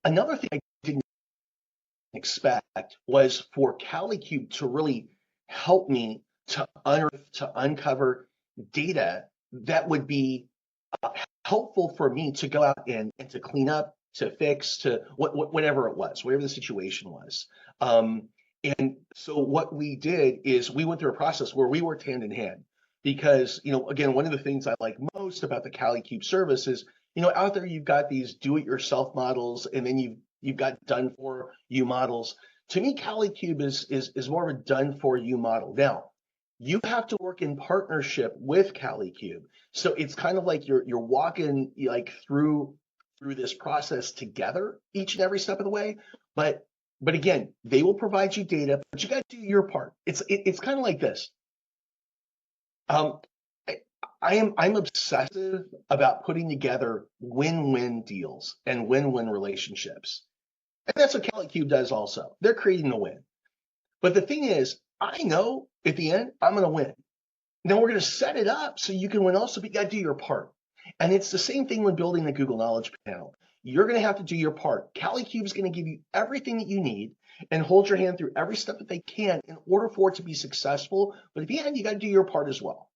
Another thing I didn't expect was for Kalicube to really help me to unearth, to uncover data that would be helpful for me to go out and to clean up, to fix, to whatever it was, whatever the situation was. And so what we did is we went through a process where we worked hand in hand because, again, one of the things I like most about the CaliCube service is, out there you've got these do-it-yourself models, and then you've got done-for-you models. To me, CaliCube is more of a done-for-you model. Now, you have to work in partnership with CaliCube. So it's kind of like you're walking like through this process together each and every step of the way. But again, they will provide you data, but you got to do your part. It's kind of like this. Um, I'm obsessive about putting together win-win deals and win-win relationships. And that's what CaliCube does also. They're creating the win. But the thing is, I know at the end, I'm going to win. Now we're going to set it up so you can win also, but you got to do your part. And it's the same thing when building the Google Knowledge Panel. You're going to have to do your part. CaliCube is going to give you everything that you need and hold your hand through every step that they can in order for it to be successful. But at the end, you got to do your part as well.